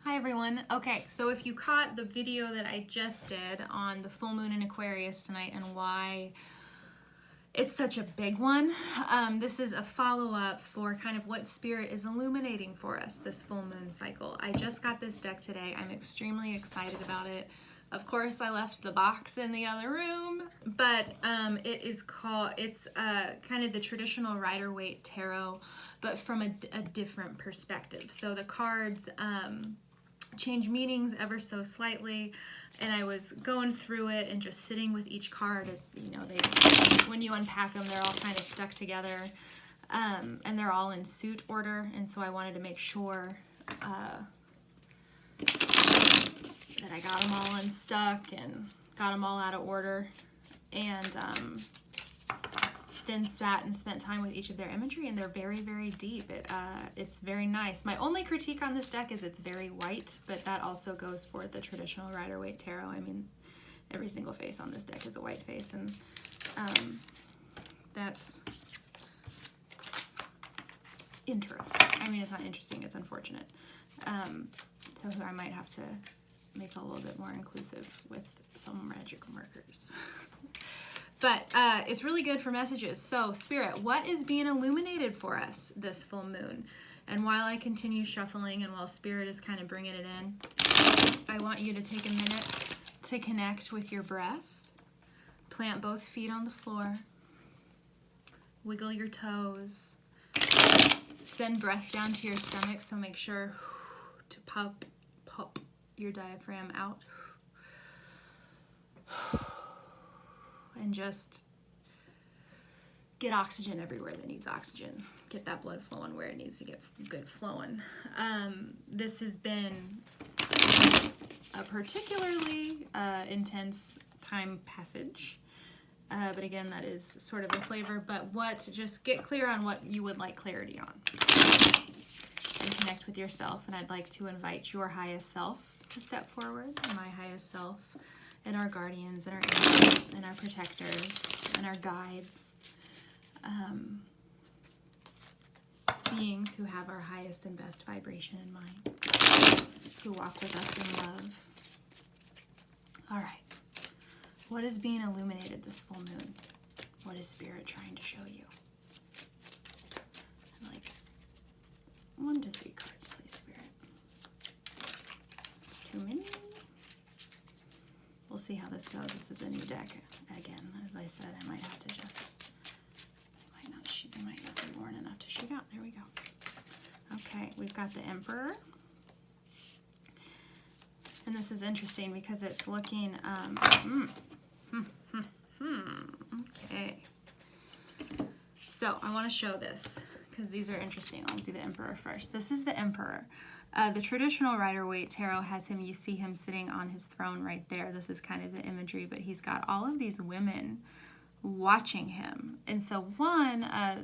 Hi everyone. Okay, so if you caught the video that I just did on the full moon in Aquarius tonight and why it's such a big one, this is a follow-up for kind of what Spirit is illuminating for us this full moon cycle. I just got this deck today. I'm extremely excited about it. Of course, I left the box in the other room, but it's kind of the traditional Rider-Waite Tarot, but from a different perspective. So the cards change meanings ever so slightly, and I was going through it and just sitting with each card as, you know, when you unpack them, they're all kind of stuck together, and they're all in suit order, and so I wanted to make sure that I got them all unstuck and got them all out of order, and then sat and spent time with each of their imagery, and they're very, very deep. It's very nice. My only critique on this deck is it's very white, but that also goes for the traditional Rider-Waite Tarot. I mean, every single face on this deck is a white face, and that's interesting. I mean, it's not interesting, it's unfortunate. So I might have to make it a little bit more inclusive with some magic markers. But it's really good for messages. So, Spirit, what is being illuminated for us this full moon? And while I continue shuffling and while Spirit is kind of bringing it in, I want you to take a minute to connect with your breath. Plant both feet on the floor. Wiggle your toes. Send breath down to your stomach, so make sure to pop your diaphragm out. And just get oxygen everywhere that needs oxygen. Get that blood flowing where it needs to get good flowing. This has been a particularly intense time passage. But again, that is sort of a flavor. But just get clear on what you would like clarity on. And connect with yourself. And I'd like to invite your highest self to step forward. My highest self. And our guardians, and our angels, and our protectors, and our guides. Beings who have our highest and best vibration in mind. Who walk with us in love. All right. What is being illuminated this full moon? What is Spirit trying to show you? I'd like 1 to 3 cards, please, Spirit. It's too many. We'll see how this goes. This is a new deck. Again, as I said, I might have to just, they might not be worn enough to shoot out. There we go. Okay, we've got the Emperor. And this is interesting because it's looking, okay. So I want to show this because these are interesting. I'll do the Emperor first. This is the Emperor. The traditional Rider-Waite Tarot has him, you see him sitting on his throne right there. This is kind of the imagery, but he's got all of these women watching him. And so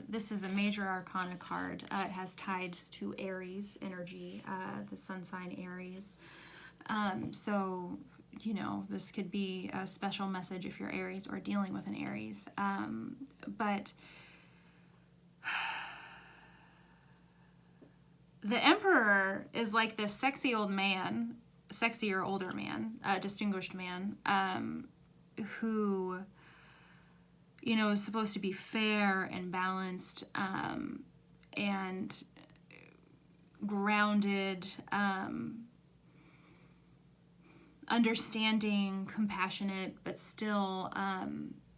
this is a major arcana card. It has ties to Aries energy, the sun sign Aries. So, you know, this could be a special message if you're Aries or dealing with an Aries. But the Emperor is like this sexy old man, sexier older man, distinguished man, who, you know, is supposed to be fair and balanced, and grounded, understanding, compassionate, but still,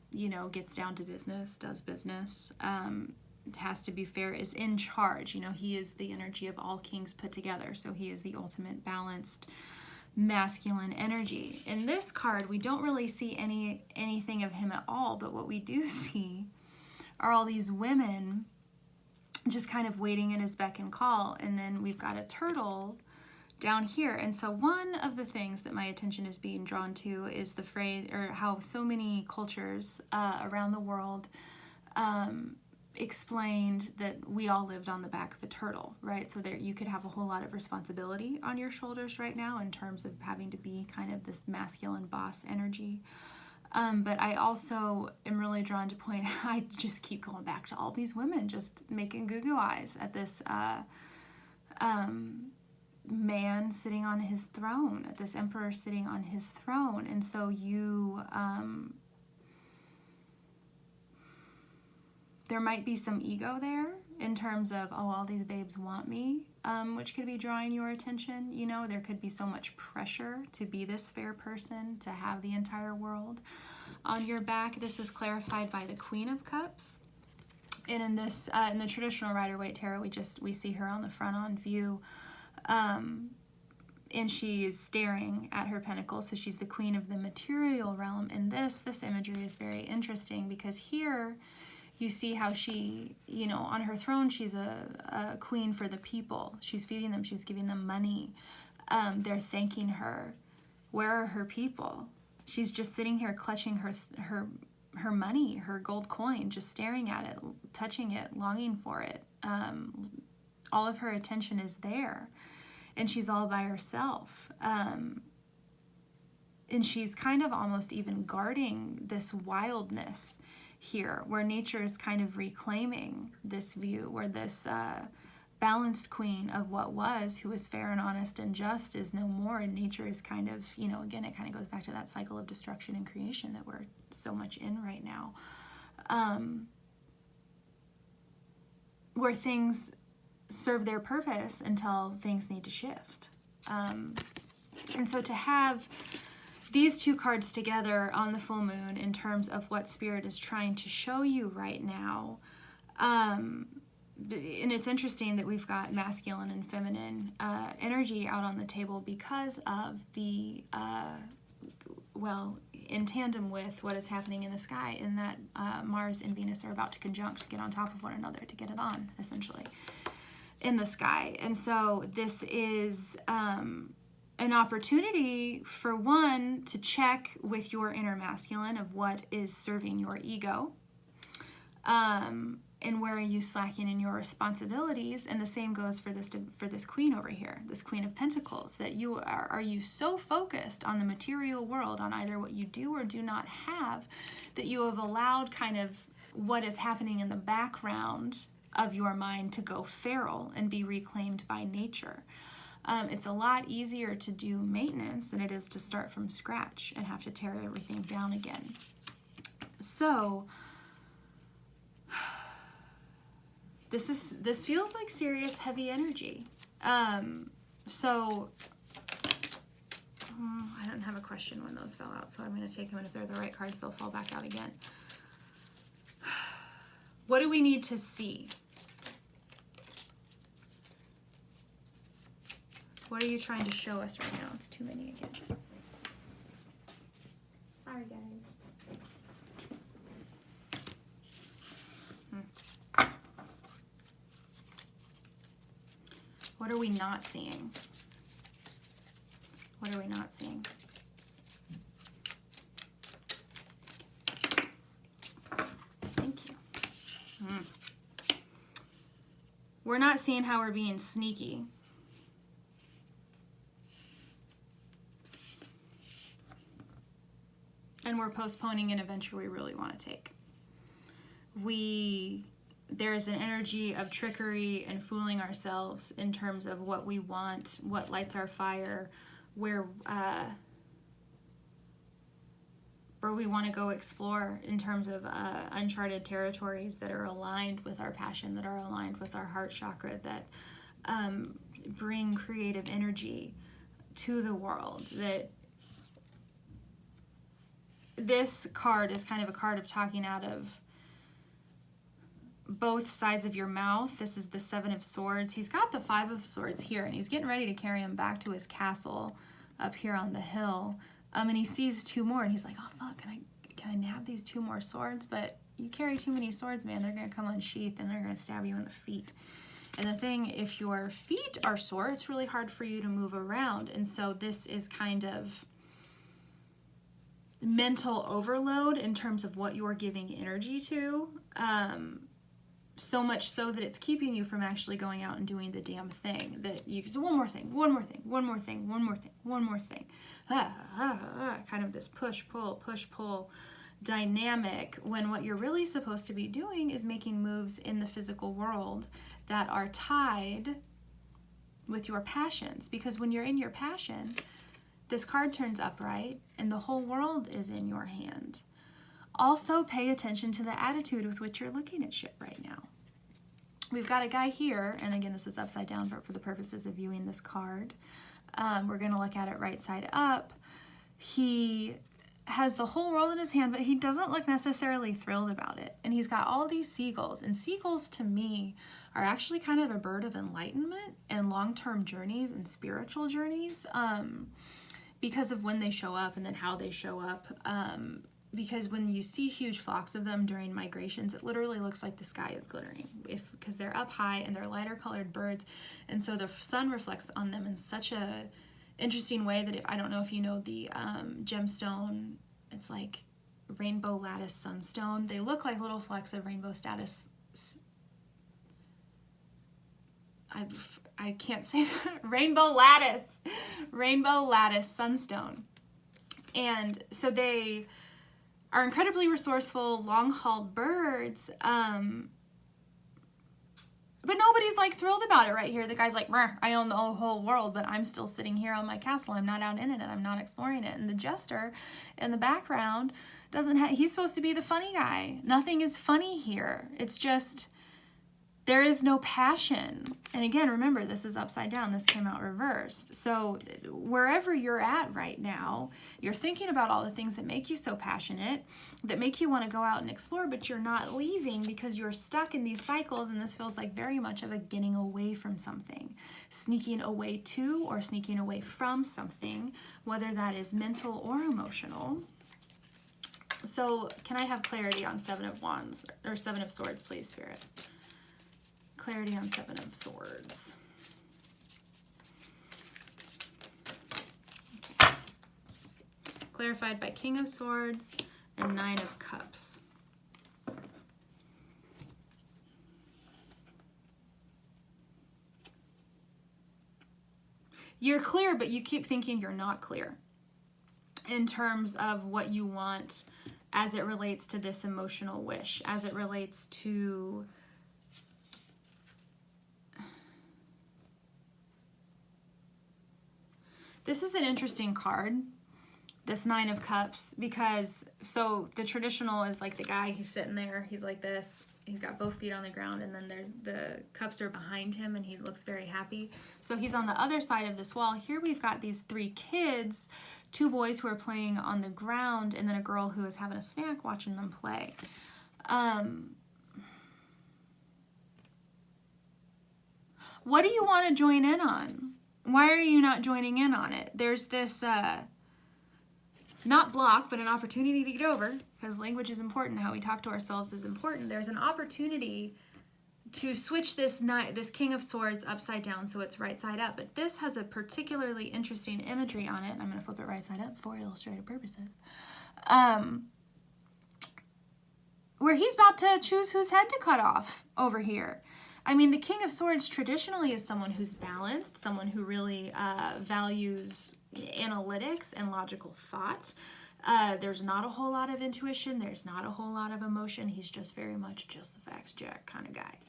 you know, gets down to business, does business, has to be fair, is in charge. You know, he is the energy of all kings put together, so he is the ultimate balanced masculine energy. In this card, we don't really see anything of him at all, but what we do see are all these women just kind of waiting in his beck and call, and then we've got a turtle down here. And so one of the things that my attention is being drawn to is the phrase, or how so many cultures around the world explained that we all lived on the back of a turtle, right? So there you could have a whole lot of responsibility on your shoulders right now in terms of having to be kind of this masculine boss energy. But I also am really drawn to point, I just keep going back to all these women just making goo-goo eyes at this man sitting on his throne, this emperor sitting on his throne. And so you, there might be some ego there in terms of, oh, all these babes want me, which could be drawing your attention. You know, there could be so much pressure to be this fair person, to have the entire world on your back. This is clarified by the Queen of Cups. And in this, in the traditional Rider-Waite Tarot, we see her on the front on view, and she is staring at her pentacles, so she's the queen of the material realm. And this imagery is very interesting, because here you see how she, you know, on her throne, she's a queen for the people. She's feeding them, she's giving them money. They're thanking her. Where are her people? She's just sitting here clutching her money, her gold coin, just staring at it, touching it, longing for it. All of her attention is there, and she's all by herself. And she's kind of almost even guarding this wildness here, where nature is kind of reclaiming this view, where this balanced queen of what was, who was fair and honest and just, is no more, and nature is kind of, you know, again, it kind of goes back to that cycle of destruction and creation that we're so much in right now, where things serve their purpose until things need to shift. And so to have these two cards together on the full moon in terms of what Spirit is trying to show you right now, and it's interesting that we've got masculine and feminine energy out on the table because of the, well, in tandem with what is happening in the sky, in that Mars and Venus are about to conjunct to get on top of one another, to get it on, essentially, in the sky. And so this is an opportunity, for one, to check with your inner masculine of what is serving your ego, and where are you slacking in your responsibilities. And the same goes for this queen over here, this Queen of Pentacles, that you are you so focused on the material world, on either what you do or do not have, that you have allowed kind of what is happening in the background of your mind to go feral and be reclaimed by nature. It's a lot easier to do maintenance than it is to start from scratch and have to tear everything down again. So this feels like serious, heavy energy. So I don't have a question when those fell out, so I'm going to take them, and if they're the right cards, they'll fall back out again. What do we need to see? What are you trying to show us right now? It's too many again. Sorry, guys. What are we not seeing? What are we not seeing? Thank you. We're not seeing how we're being sneaky. And we're postponing an adventure we really want to take. There's an energy of trickery and fooling ourselves in terms of what we want, what lights our fire, where we want to go explore in terms of uncharted territories that are aligned with our passion, that are aligned with our heart chakra, that bring creative energy to the world. That this card is kind of a card of talking out of both sides of your mouth. This is the Seven of Swords. He's got the Five of Swords here, and he's getting ready to carry him back to his castle up here on the hill. And he sees two more, and he's like, oh fuck, can I nab these two more swords? But you carry too many swords, man, they're gonna come unsheathed and they're gonna stab you in the feet. And the thing, if your feet are sore, it's really hard for you to move around. And so this is kind of mental overload in terms of what you're giving energy to. So much so that it's keeping you from actually going out and doing the damn thing. That you so one more thing, kind of this push-pull dynamic, when what you're really supposed to be doing is making moves in the physical world that are tied with your passions, because when you're in your passion, this card turns upright and the whole world is in your hand. Also, pay attention to the attitude with which you're looking at shit right now. We've got a guy here, and again, this is upside down for the purposes of viewing this card. We're going to look at it right side up. He has the whole world in his hand, but he doesn't look necessarily thrilled about it. And he's got all these seagulls, and seagulls to me are actually kind of a bird of enlightenment and long-term journeys and spiritual journeys, because of when they show up and then how they show up. Because when you see huge flocks of them during migrations, it literally looks like the sky is glittering, because they're up high and they're lighter colored birds, and so the sun reflects on them in such a interesting way that I don't know if you know the gemstone, it's like rainbow lattice sunstone. They look like little flecks of rainbow status. I can't say that. Rainbow lattice sunstone. And so they are incredibly resourceful, long-haul birds, but nobody's like thrilled about it right here. The guy's like, I own the whole world, but I'm still sitting here on my castle. I'm not out in it, and I'm not exploring it. And the jester in the background he's supposed to be the funny guy. Nothing is funny here. It's just, there is no passion. And again, remember, this is upside down. This came out reversed. So wherever you're at right now, you're thinking about all the things that make you so passionate, that make you want to go out and explore, but you're not leaving because you're stuck in these cycles. And this feels like very much of a getting away from something, sneaking away to or sneaking away from something, whether that is mental or emotional. So can I have clarity on Seven of Wands, or Seven of Swords, please, Spirit? Clarity on Seven of Swords. Clarified by King of Swords and Nine of Cups. You're clear, but you keep thinking you're not clear in terms of what you want as it relates to this emotional wish, as it relates to this is an interesting card, this Nine of Cups, because so the traditional is like the guy, he's sitting there, he's like this, he's got both feet on the ground, and then there's the cups are behind him and he looks very happy. So he's on the other side of this wall. Here we've got these three kids, two boys who are playing on the ground, and then a girl who is having a snack watching them play. What do you want to join in on? Why are you not joining in on it? There's this, not block, but an opportunity to get over, because language is important. How we talk to ourselves is important. There's an opportunity to switch this King of Swords upside down so it's right side up. But this has a particularly interesting imagery on it. I'm going to flip it right side up for illustrative purposes. Where he's about to choose whose head to cut off over here. I mean, the King of Swords traditionally is someone who's balanced, someone who really values analytics and logical thought. There's not a whole lot of intuition. There's not a whole lot of emotion. He's just very much just the facts jack kind of guy.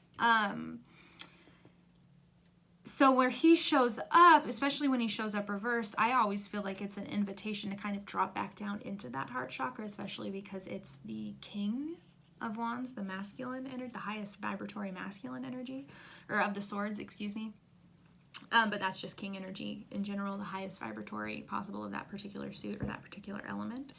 So where he shows up, especially when he shows up reversed, I always feel like it's an invitation to kind of drop back down into that heart chakra, especially because it's the King of Wands, the masculine energy, the highest vibratory masculine energy, or of the swords, excuse me. But that's just king energy in general, the highest vibratory possible of that particular suit or that particular element.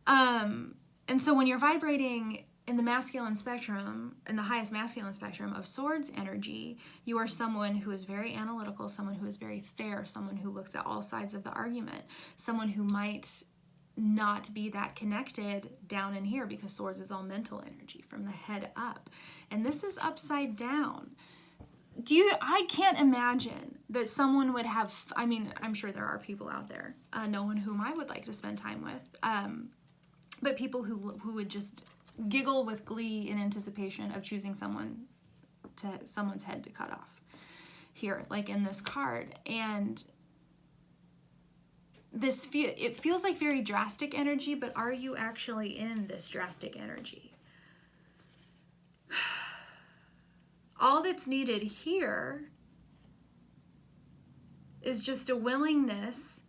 And so when you're vibrating in the masculine spectrum, in the highest masculine spectrum of swords energy, you are someone who is very analytical, someone who is very fair, someone who looks at all sides of the argument, someone who might not be that connected down in here, because swords is all mental energy from the head up. And this is upside down. I can't imagine that someone would have, I mean, I'm sure there are people out there, no one whom I would like to spend time with, but people who would just giggle with glee in anticipation of choosing someone's head to cut off here, like in this card. And it feels like very drastic energy, but are you actually in this drastic energy? All that's needed here is just a willingness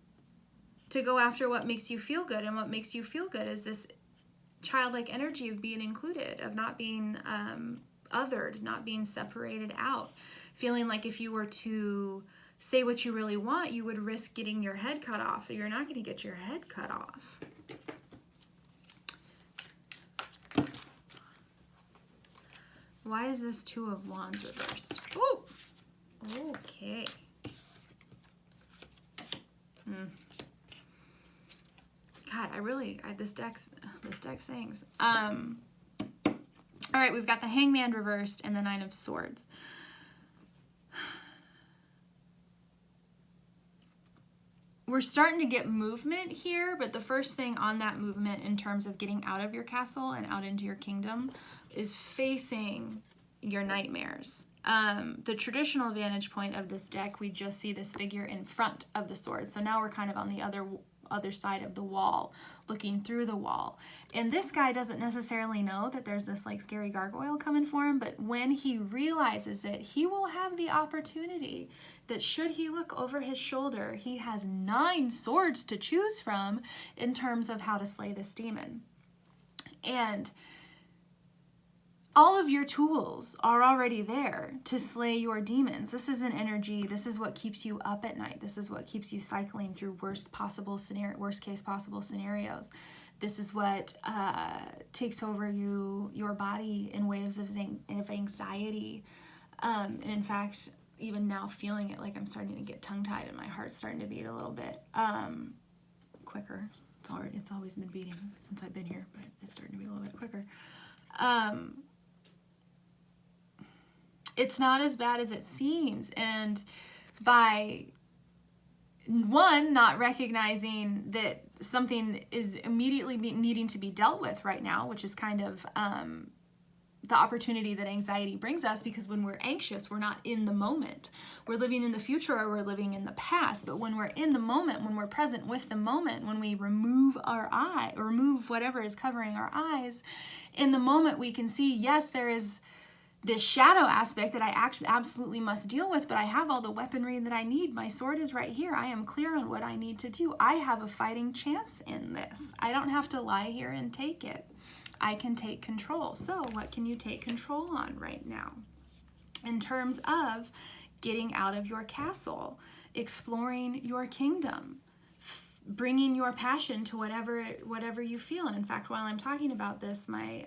to go after what makes you feel good. And what makes you feel good is this childlike energy of being included, of not being othered, not being separated out, feeling like if you were to say what you really want, you would risk getting your head cut off. You're not going to get your head cut off. Why is this Two of Wands reversed? Oh, okay. God, this deck sings. All right, we've got the Hangman reversed and the Nine of Swords. We're starting to get movement here, but the first thing on that movement in terms of getting out of your castle and out into your kingdom is facing your nightmares. The traditional vantage point of this deck, we just see this figure in front of the sword. So now we're kind of on the other side of the wall, looking through the wall. And this guy doesn't necessarily know that there's this like scary gargoyle coming for him, but when he realizes it, he will have the opportunity that should he look over his shoulder, he has 9 swords to choose from in terms of how to slay this demon. And all of your tools are already there to slay your demons. This is an energy. This is what keeps you up at night. This is what keeps you cycling through worst case possible scenarios. This is what takes over your body in waves of anxiety. And in fact, even now feeling it, like I'm starting to get tongue-tied and my heart's starting to beat a little bit quicker. It's always been beating since I've been here, but it's starting to be a little bit quicker. It's not as bad as it seems. And by one, not recognizing that something is immediately needing to be dealt with right now, which is kind of the opportunity that anxiety brings us, because when we're anxious, we're not in the moment. We're living in the future or we're living in the past. But when we're in the moment, when we're present with the moment, when we remove our eye or remove whatever is covering our eyes, in the moment we can see, yes, there is this shadow aspect that I actually absolutely must deal with, but I have all the weaponry that I need. My sword is right here. I am clear on what I need to do. I have a fighting chance in this. I don't have to lie here and take it. I can take control. So what can you take control on right now? In terms of getting out of your castle, exploring your kingdom, bringing your passion to whatever you feel. And in fact, while I'm talking about this, my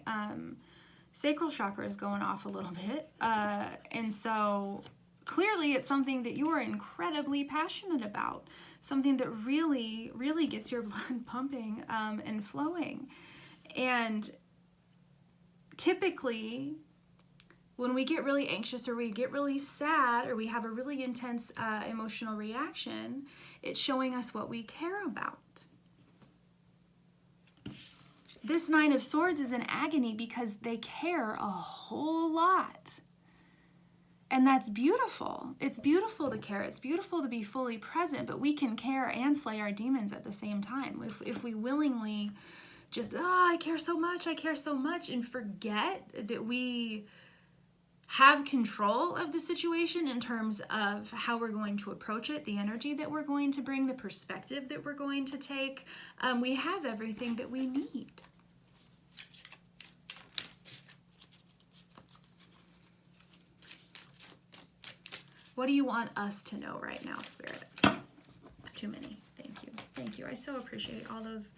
sacral chakra is going off a little bit. And so clearly it's something that you are incredibly passionate about, something that really, really gets your blood pumping and flowing. And typically, when we get really anxious or we get really sad or we have a really intense emotional reaction, it's showing us what we care about. This Nine of Swords is in agony because they care a whole lot. And that's beautiful. It's beautiful to care. It's beautiful to be fully present, but we can care and slay our demons at the same time. If we willingly just, I care so much, and forget that we have control of the situation in terms of how we're going to approach it, the energy that we're going to bring, the perspective that we're going to take, we have everything that we need. What do you want us to know right now, Spirit? It's too many. Thank you. Thank you. I so appreciate all those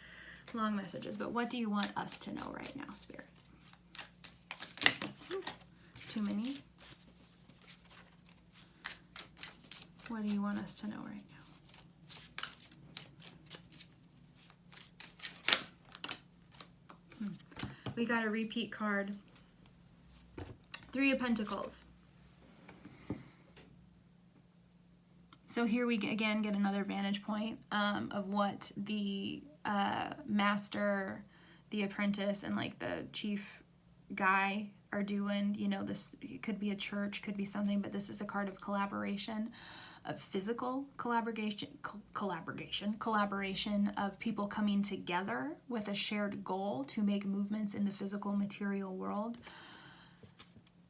long messages, but what do you want us to know right now, Spirit? Too many. What do you want us to know right now? We got a repeat card. 3 of Pentacles. So here we again get another vantage point of what the master, the apprentice, and like the chief guy are doing. You know, this could be a church, could be something, but this is a card of collaboration, of physical collaboration of people coming together with a shared goal to make movements in the physical material world.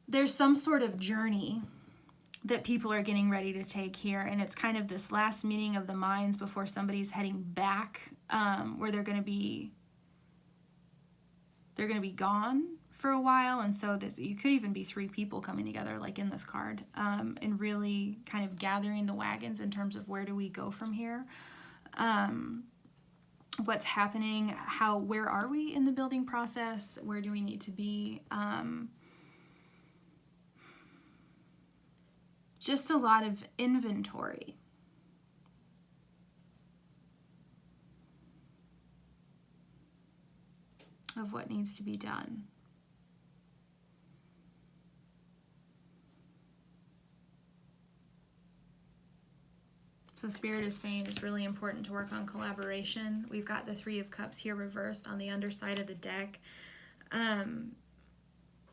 There's some sort of journey that people are getting ready to take here. And it's kind of this last meeting of the minds before somebody's heading back, where they're going to be gone for a while. And so this, you could even be 3 people coming together, like in this card, and really kind of gathering the wagons in terms of where do we go from here, what's happening, where are we in the building process, where do we need to be, just a lot of inventory. Of what needs to be done. So Spirit is saying it's really important to work on collaboration. We've got the 3 of Cups here reversed on the underside of the deck.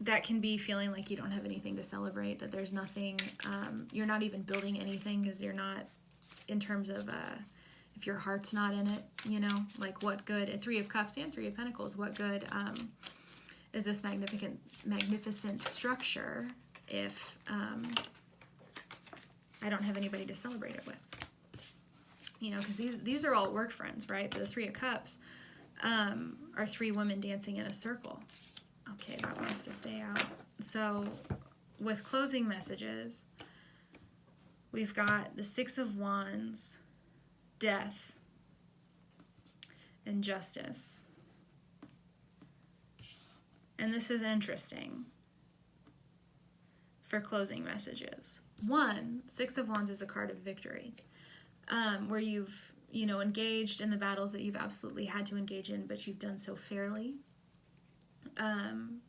That can be feeling like you don't have anything to celebrate, that there's nothing, you're not even building anything because you're not, in terms of, if your heart's not in it, you know, like what good, at 3 of Cups and 3 of Pentacles, what good is this magnificent structure if I don't have anybody to celebrate it with? You know, because these are all work friends, right? But the 3 of Cups are 3 women dancing in a circle. Okay, that wants to stay out. So with closing messages, we've got the 6 of Wands, Death, and Justice. And this is interesting for closing messages. 6 of Wands is a card of victory, where you've, you know, engaged in the battles that you've absolutely had to engage in, but you've done so fairly. An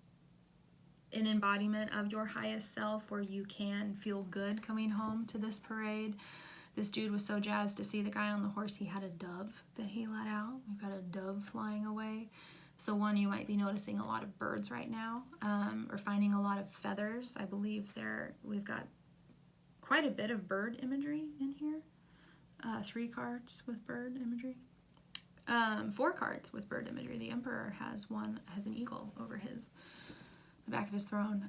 embodiment of your highest self, where you can feel good coming home to this parade. This dude was so jazzed to see the guy on the horse. He had a dove that he let out. We've got a dove flying away. So you might be noticing a lot of birds right now, or finding a lot of feathers. I believe we've got quite a bit of bird imagery in here. 3 cards with bird imagery. 4 cards with bird imagery. The Emperor has an eagle over the back of his throne.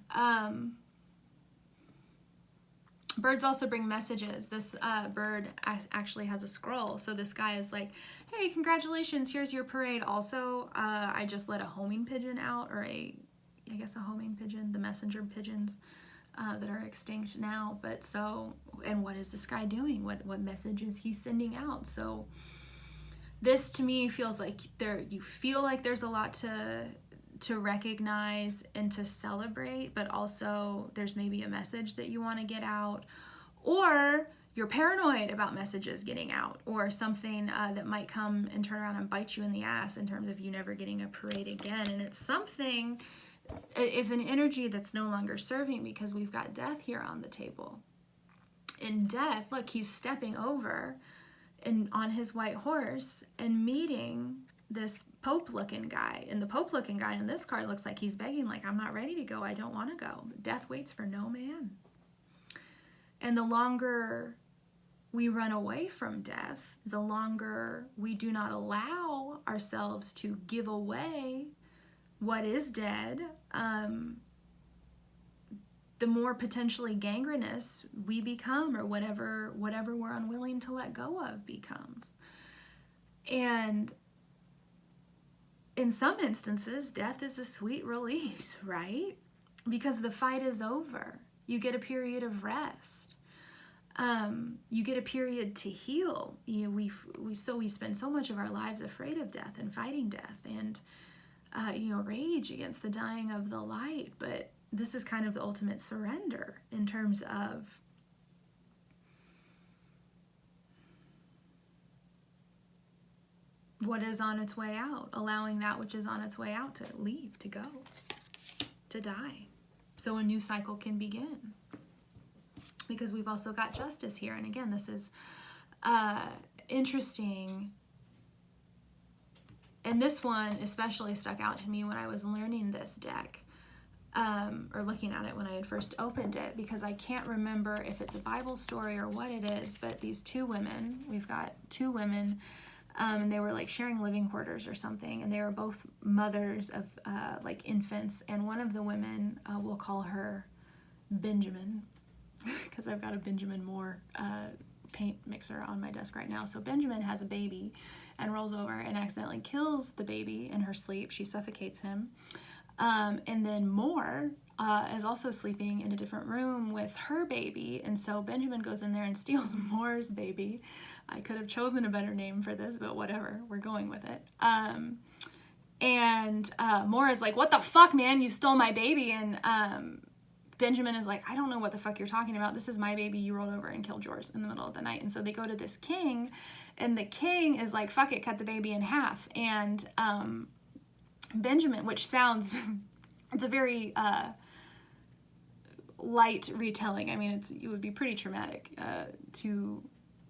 Birds also bring messages. This bird actually has a scroll. So this guy is like, hey, congratulations, here's your parade. Also, I just let a homing pigeon out, or I guess a homing pigeon, the messenger pigeons that are extinct now. But so, and what is this guy doing? What message is he sending out? So this to me feels like you feel like there's a lot to recognize and to celebrate, but also there's maybe a message that you want to get out, or you're paranoid about messages getting out, or something that might come and turn around and bite you in the ass in terms of you never getting a parade again. And it's something, it is an energy that's no longer serving, because we've got Death here on the table. In Death, look, he's stepping over and on his white horse and meeting this Pope-looking guy. And the Pope-looking guy in this card looks like he's begging, like, I'm not ready to go. I don't want to go. Death waits for no man. And the longer we run away from death, the longer we do not allow ourselves to give away what is dead, the more potentially gangrenous we become, or whatever we're unwilling to let go of becomes. And in some instances, death is a sweet release, right? Because the fight is over. You get a period of rest. You get a period to heal. We spend so much of our lives afraid of death and fighting death, and rage against the dying of the light. But this is kind of the ultimate surrender in terms of what is on its way out, allowing that which is on its way out to leave, to go, to die, so a new cycle can begin. Because we've also got Justice here. And again, this is interesting. And this one especially stuck out to me when I was learning this deck, or looking at it when I had first opened it, because I can't remember if it's a Bible story or what it is, but these 2 women, we've got 2 women, and they were like sharing living quarters or something, and they were both mothers of like infants, and one of the women, we'll call her Benjamin, because I've got a Benjamin Moore paint mixer on my desk right now. So Benjamin has a baby and rolls over and accidentally kills the baby in her sleep. She suffocates him. And then Moore is also sleeping in a different room with her baby. And so Benjamin goes in there and steals Moore's baby. I could have chosen a better name for this, but whatever, we're going with it. And Moore is like, what the fuck, man? You stole my baby. And Benjamin is like, I don't know what the fuck you're talking about. This is my baby. You rolled over and killed yours in the middle of the night. And so they go to this king, and the king is like, fuck it, cut the baby in half. And Benjamin, which sounds, it's a very light retelling. I mean, it would be pretty traumatic to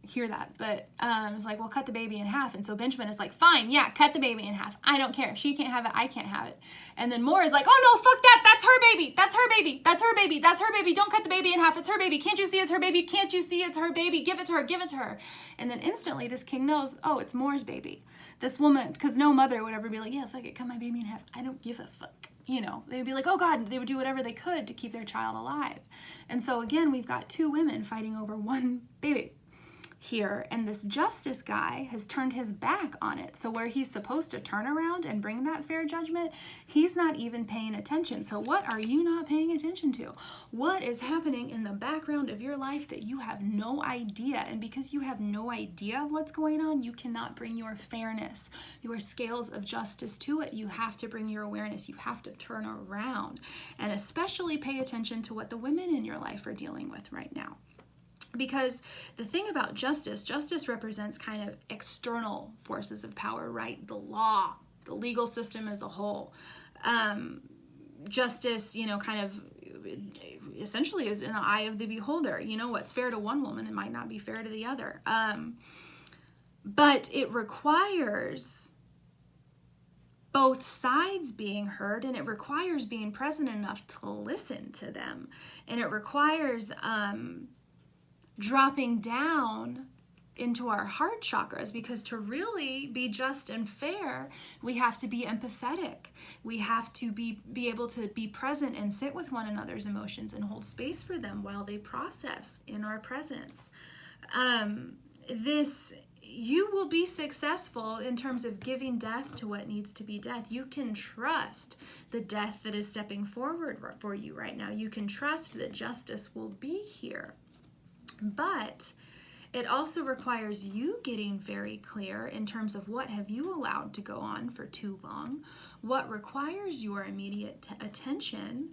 hear that, but it's like, well, cut the baby in half. And so Benjamin is like, fine, yeah, cut the baby in half. I don't care. She can't have it. I can't have it. And then Moore is like, oh no, fuck that. That's her baby. That's her baby. That's her baby. That's her baby. Don't cut the baby in half. It's her baby. Can't you see it's her baby? Can't you see it's her baby? Give it to her. Give it to her. And then instantly this king knows, oh, it's Moore's baby. This woman, because no mother would ever be like, yeah, fuck it, cut my baby in half. I don't give a fuck. You know, they would be like, oh God, they would do whatever they could to keep their child alive. And so again, we've got two women fighting over one baby here, and this justice guy has turned his back on it. So where he's supposed to turn around and bring that fair judgment, he's not even paying attention. So what are you not paying attention to? What is happening in the background of your life that you have no idea? And because you have no idea of what's going on, you cannot bring your fairness, your scales of justice to it. You have to bring your awareness. You have to turn around and especially pay attention to what the women in your life are dealing with right now. Because the thing about justice represents kind of external forces of power, right? The law, the legal system as a whole. Justice, you know, kind of essentially is in the eye of the beholder. You know, what's fair to one woman, it might not be fair to the other. But it requires both sides being heard, and it requires being present enough to listen to them. And it requires dropping down into our heart chakras, because to really be just and fair, we have to be empathetic. We have to be able to be present and sit with one another's emotions and hold space for them while they process in our presence. You will be successful in terms of giving death to what needs to be death. You can trust the death that is stepping forward for you right now. You can trust that justice will be here. But it also requires you getting very clear in terms of what have you allowed to go on for too long, what requires your immediate attention,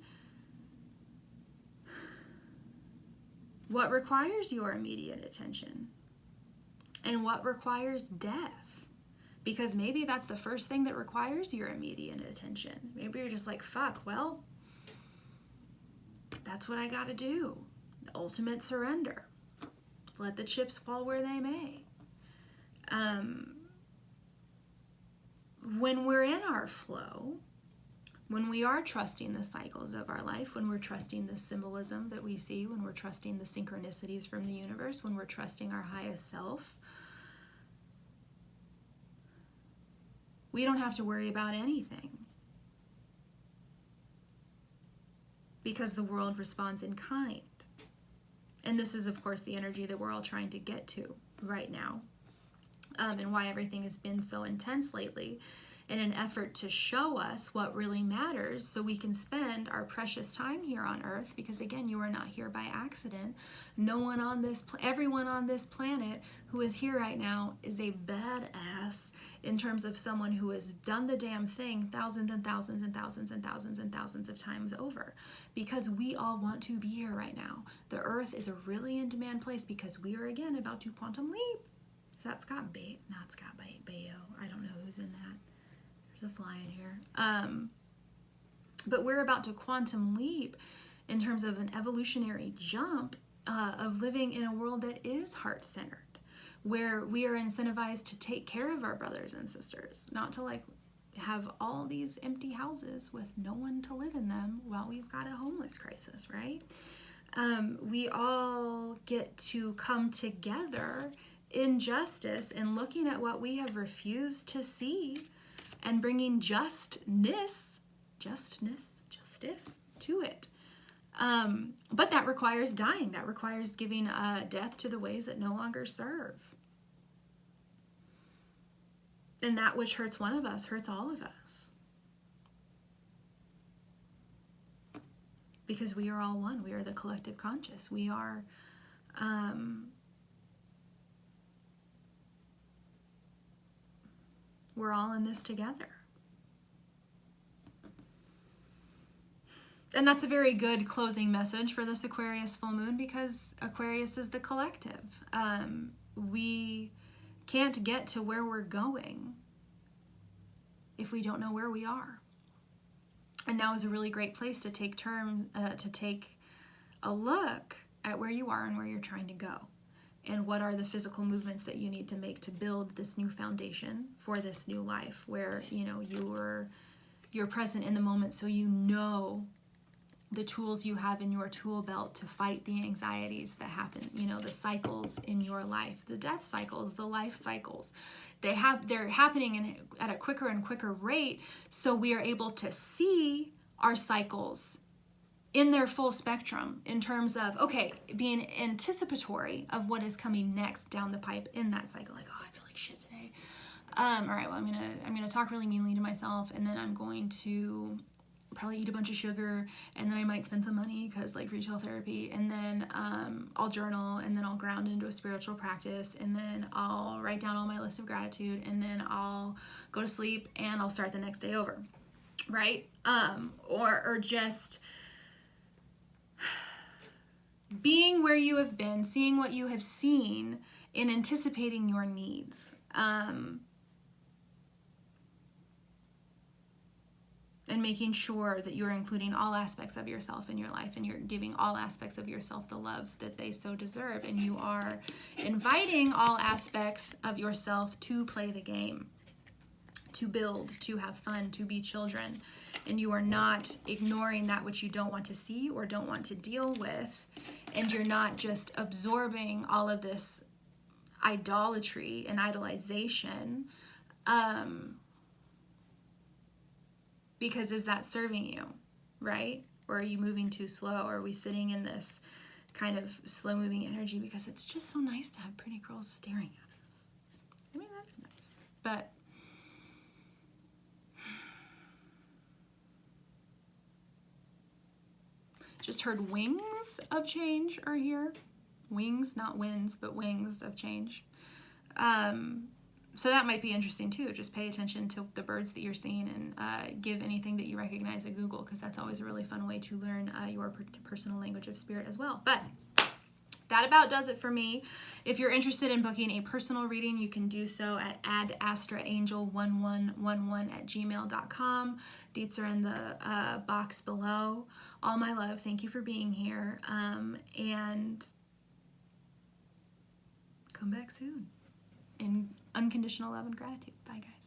what requires your immediate attention, and what requires death. Because maybe that's the first thing that requires your immediate attention. Maybe you're just like, fuck, well, that's what I gotta do. The ultimate surrender. Let the chips fall where they may. When we're in our flow, when we are trusting the cycles of our life, when we're trusting the symbolism that we see, when we're trusting the synchronicities from the universe, when we're trusting our highest self, we don't have to worry about anything. Because the world responds in kind. And this is, of course, the energy that we're all trying to get to right now, and why everything has been so intense lately, in an effort to show us what really matters so we can spend our precious time here on Earth, because, again, you are not here by accident. No one on this, everyone on this planet who is here right now is a badass in terms of someone who has done the damn thing thousands and thousands and thousands and thousands and thousands of times over, because we all want to be here right now. The Earth is a really in-demand place because we are, again, about to quantum leap. Is that Scott Baio? Not Scott Baio. I don't know who's in that. There's a fly in here. But we're about to quantum leap in terms of an evolutionary jump of living in a world that is heart-centered, where we are incentivized to take care of our brothers and sisters, not to like have all these empty houses with no one to live in them while we've got a homeless crisis, right? We all get to come together in justice and looking at what we have refused to see and bringing justice to it. But that requires dying. That requires giving death to the ways that no longer serve. And that which hurts one of us hurts all of us. Because we are all one. We are the collective conscious. We are, we're all in this together. And that's a very good closing message for this Aquarius full moon, because Aquarius is the collective. We can't get to where we're going if we don't know where we are. And now is a really great place to take a look at where you are and where you're trying to go. And what are the physical movements that you need to make to build this new foundation for this new life, where, you know, you're present in the moment, so you know the tools you have in your tool belt to fight the anxieties that happen, you know, the cycles in your life, the death cycles, the life cycles. They're happening at a quicker and quicker rate, so we are able to see our cycles in their full spectrum in terms of, okay, being anticipatory of what is coming next down the pipe in that cycle. Like, oh, I feel like shit today. All right, well, I'm gonna talk really meanly to myself, and then I'm going to probably eat a bunch of sugar, and then I might spend some money because, like, retail therapy, and then I'll journal, and then I'll ground into a spiritual practice, and then I'll write down all my list of gratitude, and then I'll go to sleep, and I'll start the next day over, right? Or just being where you have been, seeing what you have seen, and anticipating your needs. And making sure that you're including all aspects of yourself in your life, and you're giving all aspects of yourself the love that they so deserve, and you are inviting all aspects of yourself to play the game, to build, to have fun, to be children. And you are not ignoring that which you don't want to see or don't want to deal with, and you're not just absorbing all of this idolatry and idolization, because is that serving you, right? Or are you moving too slow? Or are we sitting in this kind of slow moving energy because it's just so nice to have pretty girls staring at us? I mean, that is nice. But just heard wings of change are here. Wings, not winds, but wings of change. So that might be interesting too. Just pay attention to the birds that you're seeing, and give anything that you recognize a Google, because that's always a really fun way to learn your personal language of spirit as well. But that about does it for me. If you're interested in booking a personal reading, you can do so at adastraangel1111@gmail.com. Deets are in the box below. All my love. Thank you for being here. And come back soon. In unconditional love and gratitude. Bye, guys.